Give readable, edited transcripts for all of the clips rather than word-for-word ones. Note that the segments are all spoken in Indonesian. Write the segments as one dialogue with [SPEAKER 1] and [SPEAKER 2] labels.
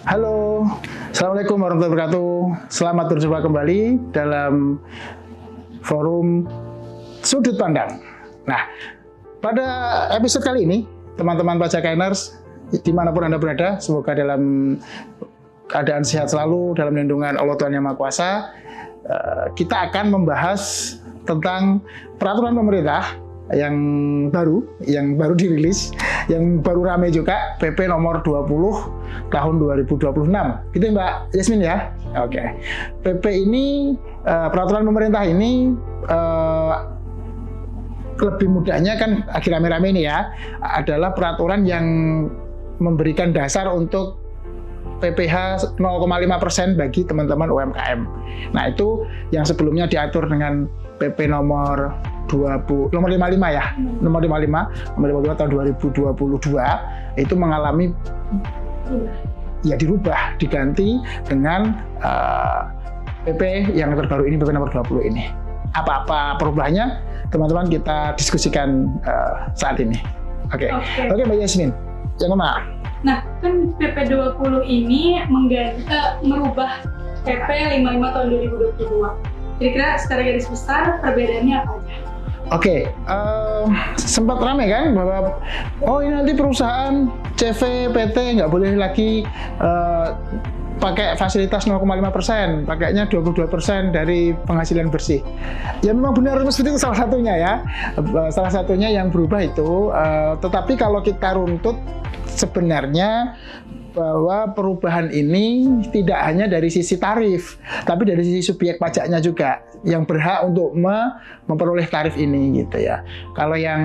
[SPEAKER 1] Halo, Assalamualaikum warahmatullahi wabarakatuh. Selamat berjumpa kembali dalam forum Sudut Pandang. Nah, pada episode kali ini, teman-teman pajakaners dimanapun Anda berada, semoga dalam keadaan sehat selalu, dalam lindungan Allah Tuhan Yang Maha Kuasa. Kita akan membahas tentang peraturan pemerintah yang baru dirilis, yang baru ramai juga, PP nomor 20 tahun 2026. Gitu Mbak Yasmin ya? Oke. PP ini, peraturan pemerintah ini lebih mudahnya kan lagi rame-rame ini ya, adalah peraturan yang memberikan dasar untuk PPh 0,5% bagi teman-teman UMKM. Nah, itu yang sebelumnya diatur dengan PP nomor 55 ya, nomor 55 tahun 2022 itu mengalami ya dirubah, diganti dengan PP yang terbaru ini, PP nomor 20 ini. Apa-apa perubahannya, teman-teman kita diskusikan saat ini. Oke, Mbak Yasmin, yang mana?
[SPEAKER 2] Nah, kan PP 20 ini merubah PP 55 tahun 2022. Kira-kira secara garis besar perbedaannya apa aja?
[SPEAKER 1] Oke, sempat ramai kan bahwa ini nanti perusahaan CV, PT nggak boleh lagi pakai fasilitas 0,5%, pakainya 22% dari penghasilan bersih. Ya memang benar seperti itu salah satunya ya. Salah satunya yang berubah itu, tetapi kalau kita runtut sebenarnya bahwa perubahan ini tidak hanya dari sisi tarif, tapi dari sisi subjek pajaknya juga yang berhak untuk memperoleh tarif ini gitu ya. Kalau yang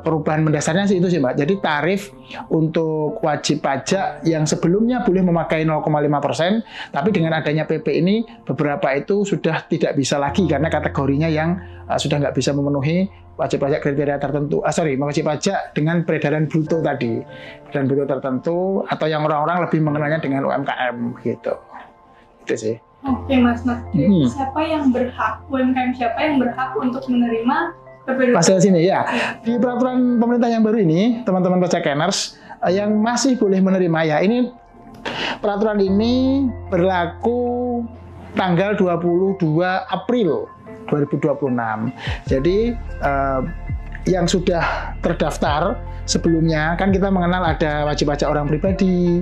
[SPEAKER 1] perubahan mendasarnya sih itu sih Mbak. Jadi tarif untuk wajib pajak yang sebelumnya boleh memakai 0,5%, tapi dengan adanya PP ini beberapa itu sudah tidak bisa lagi karena kategorinya yang sudah nggak bisa memenuhi wajib pajak kriteria tertentu, wajib pajak dengan peredaran bruto tadi, dan bruto tertentu, atau yang orang-orang lebih mengenalnya dengan UMKM gitu. Itu sih.
[SPEAKER 2] Oke Mas, siapa yang berhak, UMKM siapa yang berhak untuk menerima PP 20?
[SPEAKER 1] Pasal sini ya, di peraturan pemerintah yang baru ini, teman-teman pajakaners yang masih boleh menerima ya, ini peraturan ini berlaku tanggal 22 April 2026. Jadi yang sudah terdaftar sebelumnya kan kita mengenal ada wajib pajak orang pribadi,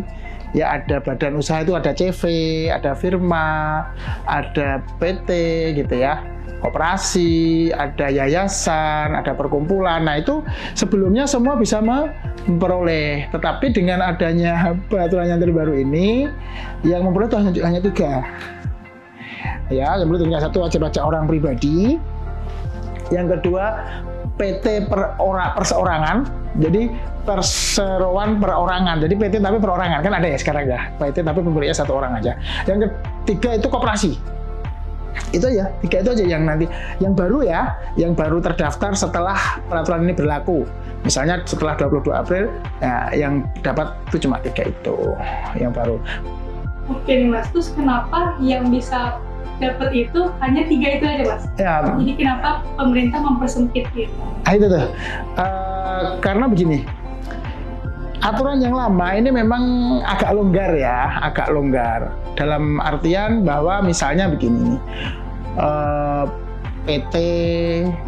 [SPEAKER 1] ya ada badan usaha itu ada CV, ada firma, ada PT gitu ya, koperasi, ada yayasan, ada perkumpulan. Nah itu sebelumnya semua bisa memperoleh, tetapi dengan adanya peraturan yang terbaru ini yang memperoleh hanya 3. Ya, yang pertama satu wajib pajak orang pribadi, yang kedua PT perseorangan, jadi perseroan perorangan, jadi PT tapi perorangan kan ada ya sekarang ya, PT tapi pemberinya 1 orang aja. Yang ketiga itu koperasi. Itu ya, 3 itu aja yang nanti yang baru ya, yang baru terdaftar setelah peraturan ini berlaku. Misalnya setelah 22 April ya, yang dapat itu cuma 3 itu yang baru.
[SPEAKER 2] Oke nih Mas, terus kenapa yang bisa dapat itu hanya 3 itu aja Mas? Ya. Jadi kenapa pemerintah mempersempit gitu?
[SPEAKER 1] Itu tuh, karena begini, aturan yang lama ini memang agak longgar ya, agak longgar. Dalam artian bahwa misalnya begini, PT,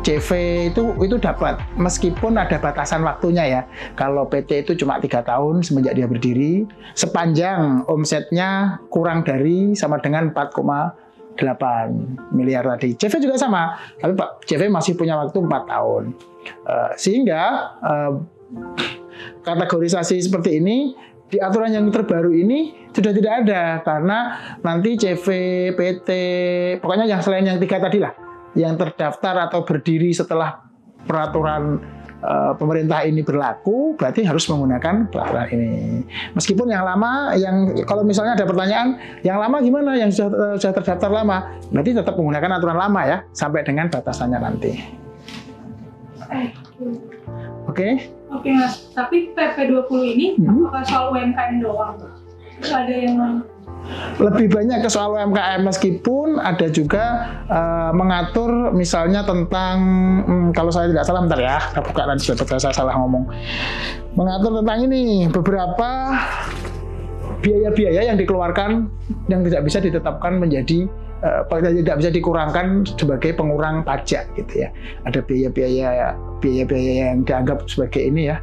[SPEAKER 1] CV itu dapat, meskipun ada batasan waktunya ya. Kalau PT itu cuma 3 tahun semenjak dia berdiri, sepanjang omsetnya kurang dari sama dengan 4,8 miliar tadi. CV juga sama, tapi Pak CV masih punya waktu 4 tahun. Sehingga kategorisasi seperti ini di aturan yang terbaru ini sudah tidak ada, karena nanti CV, PT, pokoknya yang selain yang 3 tadi lah, yang terdaftar atau berdiri setelah peraturan pemerintah ini berlaku, berarti harus menggunakan peraturan ini. Meskipun yang lama, yang kalau misalnya ada pertanyaan, yang lama gimana? Yang sudah terdaftar lama, berarti tetap menggunakan aturan lama ya, sampai dengan batasannya nanti. Oke?
[SPEAKER 2] Oke Mas, tapi PP 20 ini apakah soal UMKM doang? Ada yang lain?
[SPEAKER 1] Lebih banyak ke soal UMKM, meskipun ada juga mengatur misalnya tentang kalau saya tidak salah, bentar ya, saya buka nanti saya salah ngomong, mengatur tentang ini beberapa biaya-biaya yang dikeluarkan yang tidak bisa ditetapkan menjadi tidak bisa dikurangkan sebagai pengurang pajak gitu ya. Ada biaya-biaya yang dianggap sebagai ini ya,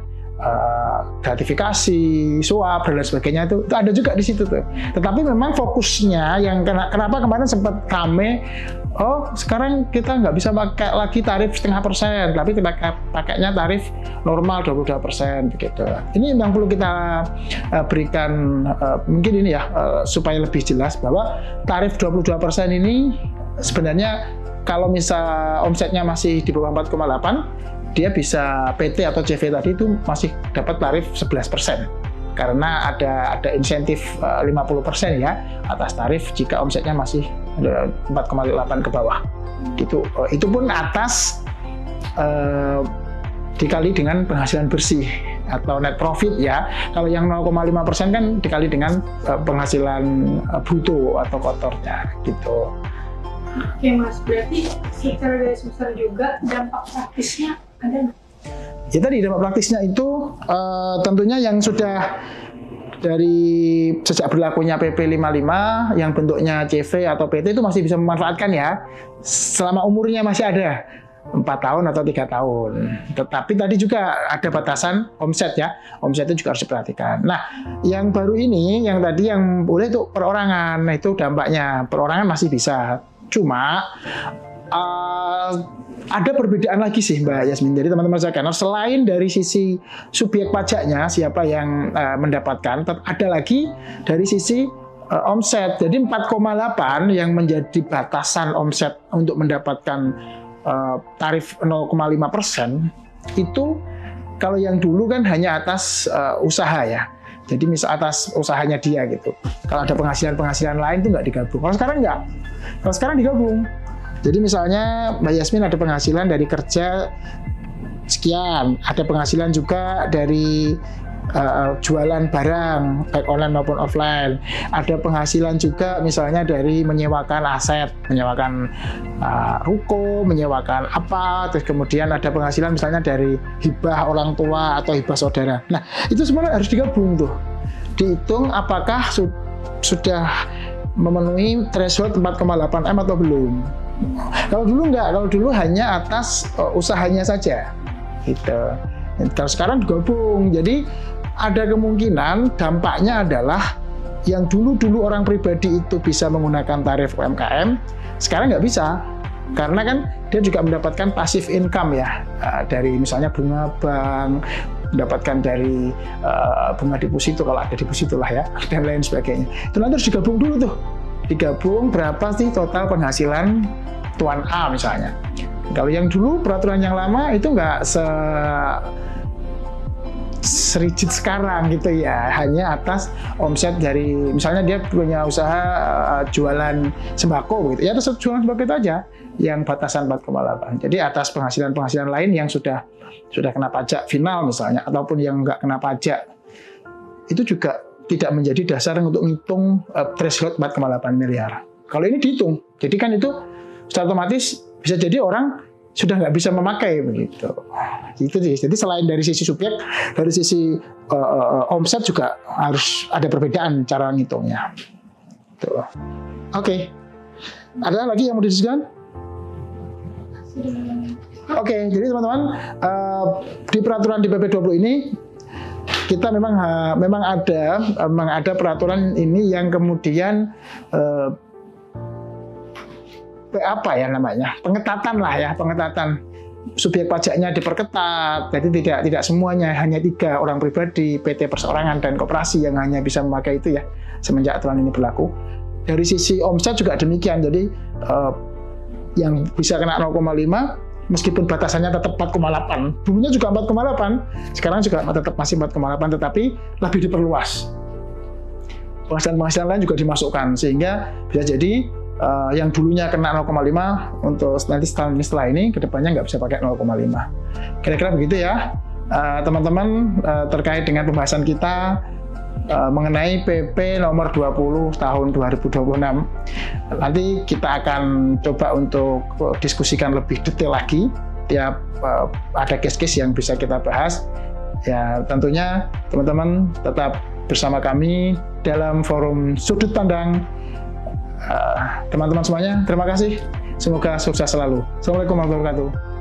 [SPEAKER 1] gratifikasi, suap dan lain sebagainya itu ada juga di situ tuh. Tetapi memang fokusnya yang kenapa kemarin sempat rame, sekarang kita nggak bisa pakai lagi tarif 0,5%, tapi pakainya tarif normal 22% begitu. Ini yang perlu kita berikan mungkin ini ya supaya lebih jelas bahwa tarif 22% ini sebenarnya kalau misal omsetnya masih di bawah 4,8, dia bisa PT atau CV tadi itu masih dapat tarif 11%. Karena ada insentif 50% ya atas tarif jika omsetnya masih 4,8 ke bawah. Itu pun atas dikali dengan penghasilan bersih atau net profit ya. Kalau yang 0,5% kan dikali dengan penghasilan bruto atau kotornya gitu.
[SPEAKER 2] Oke Mas, berarti secara garis besar juga dampak praktisnya ada nggak?
[SPEAKER 1] Ya tadi dampak praktisnya itu tentunya yang sudah dari sejak berlakunya PP 55 yang bentuknya CV atau PT itu masih bisa memanfaatkan ya selama umurnya masih ada 4 tahun atau 3 tahun. Tetapi tadi juga ada batasan omset ya, omset itu juga harus diperhatikan. Nah, yang baru ini, yang tadi yang boleh itu perorangan, nah itu dampaknya perorangan masih bisa. Cuma ada perbedaan lagi sih Mbak Yasmin. Jadi teman-teman sekalian, selain dari sisi subjek pajaknya siapa yang mendapatkan, ada lagi dari sisi omset. Jadi 4,8 yang menjadi batasan omset untuk mendapatkan tarif 0,5% itu kalau yang dulu kan hanya atas usaha ya. Jadi misal atas usahanya dia gitu. Kalau ada penghasilan lain itu nggak digabung. Kalau sekarang nggak. Kalau sekarang digabung. Jadi misalnya Mbak Yasmin ada penghasilan dari kerja sekian, ada penghasilan juga dari jualan barang baik online maupun offline, ada penghasilan juga misalnya dari menyewakan aset, menyewakan ruko, menyewakan apa, terus kemudian ada penghasilan misalnya dari hibah orang tua atau hibah saudara. Nah itu semuanya harus digabung tuh, dihitung apakah sudah memenuhi threshold 4,8 M atau belum. Kalau dulu enggak, kalau dulu hanya atas usahanya saja gitu. Kalau sekarang digabung, jadi ada kemungkinan dampaknya adalah yang dulu orang pribadi itu bisa menggunakan tarif UMKM, sekarang nggak bisa, karena kan dia juga mendapatkan passive income ya, dari misalnya bunga bank, mendapatkan dari bunga deposito kalau ada deposito lah ya, dan lain sebagainya. Itu nanti harus digabung dulu tuh, digabung berapa sih total penghasilan Tuan A misalnya. Kalau yang dulu peraturan yang lama itu nggak serigid sekarang gitu ya, hanya atas omset dari misalnya dia punya usaha jualan sembako gitu ya, terus jualan sembako itu aja yang batasan 4,8. Jadi atas penghasilan lain yang sudah kena pajak final misalnya ataupun yang nggak kena pajak itu juga tidak menjadi dasar untuk ngitung threshold 4,8 miliar. Kalau ini dihitung, jadi kan itu secara otomatis bisa jadi orang sudah nggak bisa memakai begitu. Itu sih. Jadi selain dari sisi subjek, dari sisi omset juga harus ada perbedaan cara ngitungnya. Oke. Ada lagi yang mau didiskusikan? Oke, jadi teman-teman di peraturan di PP 20 ini kita memang ada peraturan ini yang kemudian apa ya namanya, pengetatan lah ya, pengetatan subjek pajaknya diperketat. Jadi tidak semuanya, hanya 3 orang pribadi, PT perseorangan dan koperasi yang hanya bisa memakai itu ya semenjak aturan ini berlaku. Dari sisi omset juga demikian. Jadi yang bisa kena 0,5 meskipun batasannya tetap 4,8. Dulunya juga 4,8, sekarang juga tetap masih 4,8, tetapi lebih diperluas. Penghasilan lain juga dimasukkan sehingga bisa jadi yang dulunya kena 0,5 untuk nanti setelah ini kedepannya nggak bisa pakai 0,5. Kira-kira begitu ya teman-teman terkait dengan pembahasan kita mengenai PP nomor 20 tahun 2026. Nanti kita akan coba untuk diskusikan lebih detail lagi. Tiap ada case-case yang bisa kita bahas. Ya tentunya teman-teman tetap bersama kami dalam forum Sudut Pandang. Teman-teman semuanya, terima kasih. Semoga sukses selalu. Assalamualaikum warahmatullahi wabarakatuh.